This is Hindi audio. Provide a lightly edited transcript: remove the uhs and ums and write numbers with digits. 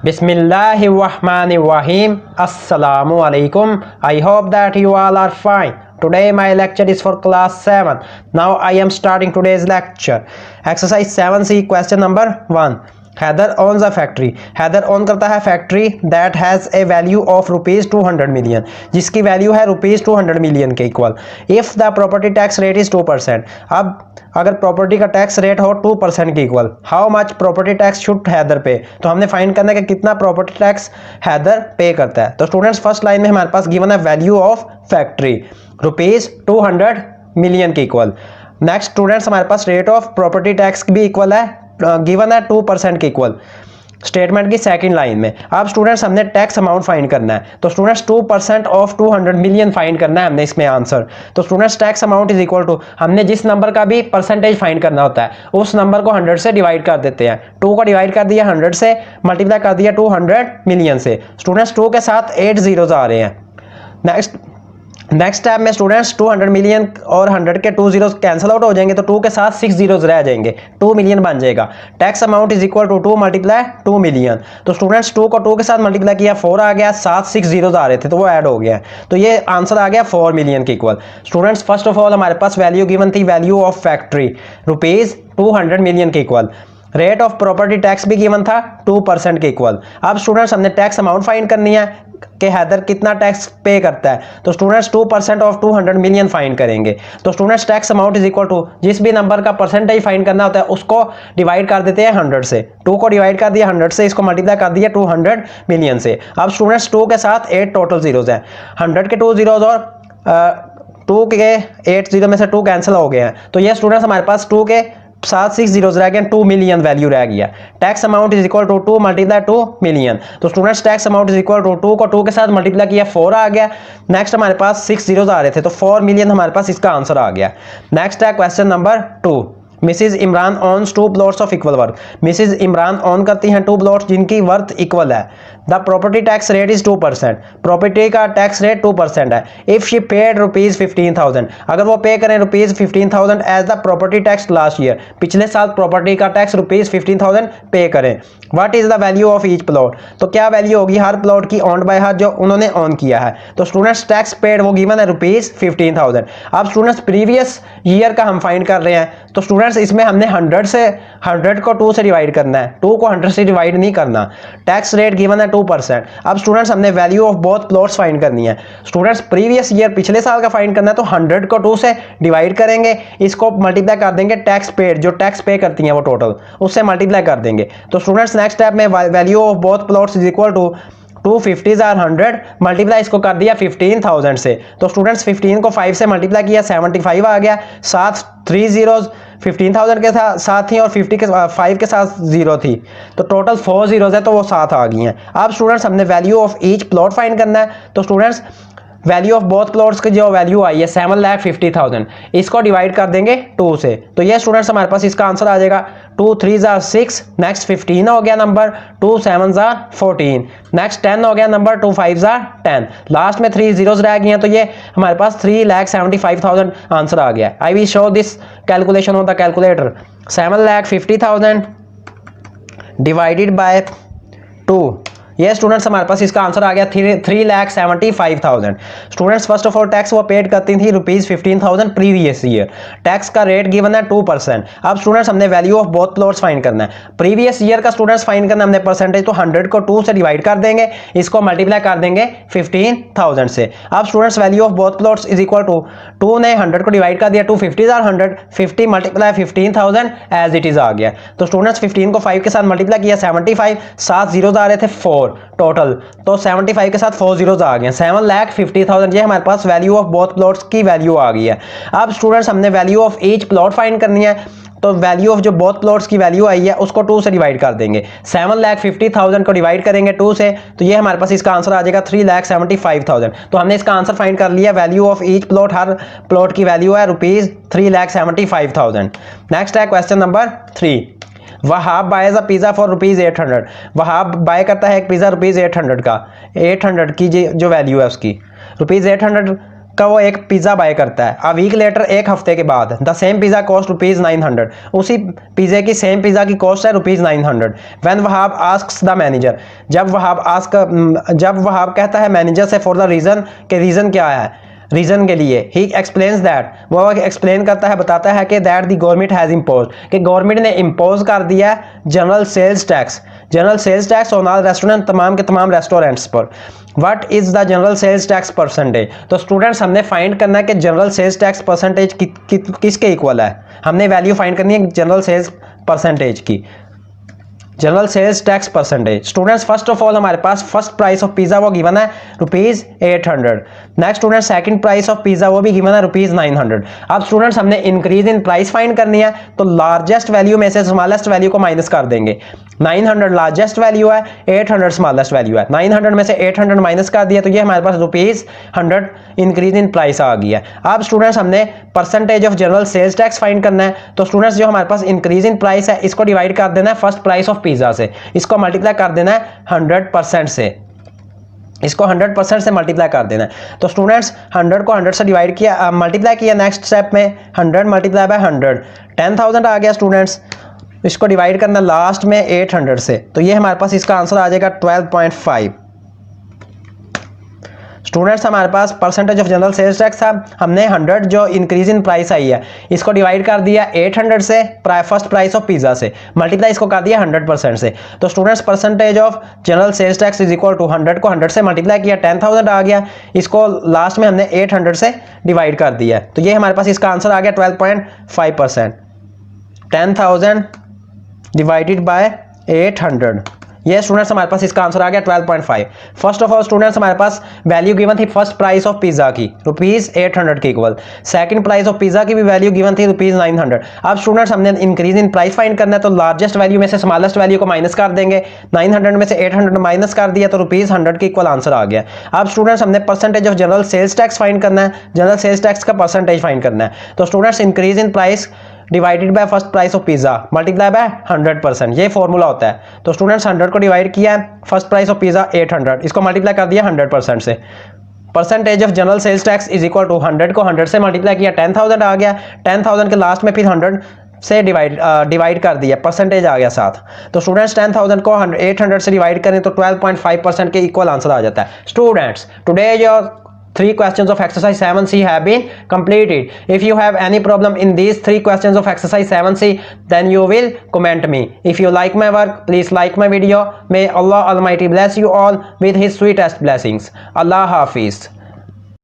Bismillahirrahmanirrahim. Assalamu alaikum. I hope that you all are fine. Today my lecture is for class 7. Now I am starting today's lecture. Exercise 7C question number 1. Heather owns a factory. Heather own करता है factory that has a value of rupees 200 million, जिसकी वैल्यू है rupees 200 million के equal. If the property tax rate is 2%, अब अगर प्रॉपर्टी का टैक्स रेट हो 2% के equal, how much property tax should Haider pay. तो हमने फाइंड करना है कि कितना प्रॉपर्टी टैक्स हैदर पे करता है. तो स्टूडेंट्स फर्स्ट लाइन में हमारे पास गिवन है value of factory rupees 200 million के इक्वल. नेक्स्ट स्टूडेंट्स हमारे पास रेट ऑफ प्रॉपर्टी टैक्स भी इक्वल है, गिवन है 2% के इक्वल स्टेटमेंट की सेकंड लाइन में. अब स्टूडेंट्स हमने टैक्स अमाउंट फाइंड करना है. तो स्टूडेंट्स 2% ऑफ 200 मिलियन फाइंड करना है हमने इसमें आंसर. तो students tax amount is equal to, हमने जिस नंबर का भी परसेंटेज फाइंड करना होता है उस नंबर को 100 से डिवाइड कर देते हैं. 2 को डिवाइड कर दिया 100 से, मल्टीप्लाई कर दिया 200 मिलियन से. स्टूडेंट्स 2 के साथ 8 जीरोज आ रहे हैं. नेक्स्ट स्टेप में स्टूडेंट्स 200 मिलियन और 100 के 2 जीरोज कैंसिल आउट हो जाएंगे, तो 2 के साथ 6 जीरोज रह जाएंगे, 2 मिलियन बन जाएगा. Tax amount is equal to 2 multiply 2 million. तो स्टूडेंट्स 2 को 2 के साथ मल्टीप्लाई किया 4 आ गया, साथ 6 जीरोज आ रहे थे तो वो ऐड हो गया. तो ये आंसर आ गया 4 मिलियन के equal. Students first of all हमारे पास वैल्यू गिवन थी, value of factory rupees 200 million के equal. Rate of property tax भी गिवन था 2% के इक्वल. अब स्टूडेंट्स हमने टैक्स अमाउंट फाइंड करनी है कि हैदर कितना टैक्स पे करता है. तो स्टूडेंट्स 2% ऑफ 200 मिलियन फाइंड करेंगे. तो students tax amount is equal to, जिस भी नंबर का परसेंटेज फाइंड करना होता है उसको डिवाइड कर देते हैं 100 से. 2 को डिवाइड कर दिया 100 से, इसको मल्टीप्लाई कर दिया 200 मिलियन से. अब स्टूडेंट्स 2 के साथ 8 टोटल जीरोज हैं, 100 के 2 जीरोज और 2 के 8 जीरो में से 2 कैंसिल हो गए हैं. तो ये स्टूडेंट्स हमारे पास 2 के साथ 6 जीरोज रह गए, 2 मिलियन वैल्यू रह गया. Tax amount is equal to 2 multiply 2 million. तो students tax amount is equal to 2 को 2 के साथ मल्टीप्लाई किया 4 आ गया. नेक्स्ट हमारे पास 6 जीरोज आ रहे थे तो 4 मिलियन हमारे पास इसका आंसर आ गया. नेक्स्ट है question number 2. Mrs Imran owns 2 plots of equal worth. Mrs Imran own करती हैं 2 प्लॉट्स जिनकी वर्थ इक्वल है. The property tax rate is 2%. Property का टैक्स रेट 2% है. इफ शी पेड रुपीज 15,000, अगर वो पे करें rupees 15,000 as the property tax last year, पिछले साल प्रॉपर्टी का टैक्स रुपीज 15,000 पे करें. What is the value of each plot. तो क्या वैल्यू होगी हर प्लॉट की ऑन बाय हर जो उन्होंने ऑन किया है. तो स्टूडेंट्स टैक्स पेड वो गिवन है रुपीज 15,000. अब स्टूडेंट्स प्रीवियस ईयर का हम फाइंड कर रहे हैं. तो स्टूडेंट्स इसमें हमने 100 को 2 से डिवाइड करना है, 2 को 100 से डिवाइड नहीं करना. टैक्स रेट गिवन है 2%. अब स्टूडेंट्स हमने value of both plots find करनी है. स्टूडेंट्स प्रीवियस ईयर पिछले साल का फाइंड करना है, तो 100 को 2 से डिवाइड करेंगे, इसको मल्टीप्लाई कर देंगे टैक्स पेड, जो टैक्स पे करती हैं वो टोटल, उससे मल्टीप्लाई कर देंगे. तो स्टूडेंट्स नेक्स्ट स्टेप में value of both plots is equal to 250 और 100 मल्टीप्लाई इसको कर दिया 15,000 से. तो स्टूडेंट्स 15 को 5 से मल्टीप्लाई किया 75 आ गया, साथ 3 जीरोज 15,000 के साथ थी और 50 के 5 के साथ जीरो थी, तो टोटल 4 जीरोज है तो वो साथ आ गई हैं. अब स्टूडेंट्स हमने value of each plot find करना है. तो students value of both plots की जो वैल्यू आई है 7,50,000, इसको डिवाइड कर देंगे 2 से. तो ये स्टूडेंट्स हमारे पास इसका आंसर आ जाएगा 2 3 6, नेक्स्ट 15 हो गया नंबर, 2 7 14, नेक्स्ट 10 हो गया नंबर, 2 5 10, लास्ट में 3 जीरोज रह गई हैं. तो ये हमारे पास 3,75,000 आंसर आ गया. I will show this calculation on the calculator. 7,50,000 divided by 2, ये स्टूडेंट्स हमारे पास इसका आंसर आ गया 3,75,000. Students first of all tax वो पेड करती थी रुपीज 15,000 प्रीवियस ईयर. टैक्स का रेट गिवन है 2%. अब स्टूडेंट्स हमने value of both plots find करना है. प्रीवियस ईयर का स्टूडेंट्स फाइंड करना हमने परसेंटेज, तो 100 को 2 से डिवाइड कर देंगे, इसको मल्टीप्लाई कर देंगे 15,000 से. अब students value of both plots is equal to 2 ने 100 को डिवाइड कर दिया 250 और 100, 50 मल्टीप्लाई 15,000 एज इट इज आ गया. तो स्टूडेंट्स 15 को 5 के साथ मल्टीप्लाई किया 75, 7 जीरोज आ रहे थे 4 टोटल, तो 75 के साथ 4 जीरोज आ गए, 7,50,000. ये हमारे पास वैल्यू ऑफ बोथ प्लॉट्स की वैल्यू आ गई है. अब स्टूडेंट्स हमने value of each plot find करनी है. तो वैल्यू ऑफ जो बोथ प्लॉट्स की वैल्यू आई है उसको 2 से डिवाइड कर देंगे. 7,50,000 को डिवाइड करेंगे 2 से, तो ये हमारे पास इसका आंसर आ जाएगा 3,75,000. तो हमने इसका आंसर फाइंड कर लिया. वैल्यू ऑफ ईच प्लॉट, हर प्लॉट की वैल्यू है रुपीज 3,75,000. नेक्स्ट है question number 3. Wahab buys a pizza for rupees 800. Wahab buy करता है एक पिज़्ज़ा रुपीज़ 800 का. 800 की जो वैल्यू है उसकी रुपीज़ 800 का वो एक पिज़्ज़ा बाय करता है। अ वीक लेटर, एक हफ्ते के बाद, द सेम पिज़्ज़ा कॉस्ट ₹900, उसी पिज़्ज़े की सेम पिज़्ज़ा की कॉस्ट है ₹900। When Wahab asks the manager, जब वहाब कहता है मैनेजर से फॉर द रीज़न, के रीज़न क्या है, रीजन के लिए, ही एक्सप्लेन्स दैट, वो एक्सप्लेन करता है, बताता है कि that the government has impose, कि गवर्नमेंट ने इम्पोज कर दिया है general sales tax on all restaurant, तमाम के तमाम रेस्टोरेंट्स पर। What is the general sales tax percentage, तो स्टूडेंट्स हमने फाइंड करना है कि जनरल सेल्स टैक्स परसेंटेज किसके इक्वल है। हमने वैल्यू फाइंड करनी है जनरल सेल्स परसेंटेज की, general sales tax percentage. Students first of all हमारे पास फर्स्ट प्राइस ऑफ पिज़्ज़ा वो गिवन है ₹800। Next student second price of pizza वो भी गिवन है ₹900। अब स्टूडेंट्स हमने इंक्रीज इन प्राइस फाइंड करनी है, तो लार्जेस्ट वैल्यू में से स्मॉलेस्ट वैल्यू को माइनस कर देंगे। 900 लार्जेस्ट वैल्यू है, 800 स्मॉलेस्ट वैल्यू है। 900 में से 800 माइनस कर दिया तो ये हमारे पास ₹100 इंक्रीज इन प्राइस आ गया। अब स्टूडेंट्स हमने percentage of general sales tax find करना है, तो स्टूडेंट्स जो हमारे पास इंक्रीज इन प्राइस है इसको डिवाइड कर देना है फर्स्ट प्राइस ऑफ पिज़्ज़ा से, इसको मल्टीप्लाई कर देना है 100% से, इसको 100% से मल्टीप्लाई कर देना है। तो स्टूडेंट्स 100 को 100 से डिवाइड किया, मल्टीप्लाई किया, नेक्स्ट स्टेप में 100 मल्टीप्लाई बाय 100, 10,000 आ गया स्टूडेंट्स। इसको डिवाइड करना लास्ट में 800 से, तो ये हमारे पास इसका आंसर आ जाएगा 12.5। स्टूडेंट्स हमारे पास percentage of general sales tax था, हमने 100 जो इंक्रीज इन प्राइस आई है इसको डिवाइड कर दिया 800 से, फर्स्ट प्राइस ऑफ पिज़्ज़ा से, मल्टीप्लाई इसको कर दिया 100% से। तो students percentage of general sales tax is equal to 100 को 100 से मल्टीप्लाई किया, 10,000 आ गया, इसको लास्ट में हमने 800 से डिवाइड कर दिया, तो ये हमारे पास इसका आंसर आ गया 12.5%। 10,000 डिवाइडेड बाय 800, ये स्टूडेंट्स हमारे पास इसका आंसर आ गया 12.5। फर्स्ट ऑफ ऑल स्टूडेंट्स हमारे पास वैल्यू गिवन थी फर्स्ट प्राइस ऑफ पिज़्ज़ा की ₹800 के equal, second price of pizza की भी वैल्यू गिवन थी ₹900। अब स्टूडेंट्स हमने इंक्रीज इन प्राइस फाइंड करना है, तो लार्जेस्ट वैल्यू में से स्मॉलेस्ट वैल्यू को माइनस कर देंगे, 900 में से 800 माइनस कर दिया तो ₹100 के इक्वल आंसर आ गया। अब स्टूडेंट्स हमने percentage of general sales tax find करना है, जनरल सेल्स टैक्स का परसेंटेज फाइंड करना है, तो students increase in price divided by first price of pizza multiply by 100%, ये फॉर्मूला होता है। तो स्टूडेंट्स 100 को डिवाइड किया है, फर्स्ट प्राइस ऑफ पिज़्ज़ा 800, इसको मल्टीप्लाई कर दिया 100% से। Percentage of general sales tax is equal to 100 को 100 से मल्टीप्लाई किया, 10,000 आ गया, 10,000 के लास्ट में फिर 100 से डिवाइड कर दिया, परसेंटेज आ गया साथ। तो स्टूडेंट्स 10,000 को 800 से डिवाइड करें तो 12.5% के इक्वल आंसर आ जाता है। Students today your 3 questions of exercise 7C have been completed. If you have any problem in these 3 questions of exercise 7C, then you will comment me. If you like my work, please like my video. May Allah Almighty bless you all with His sweetest blessings. Allah Hafiz.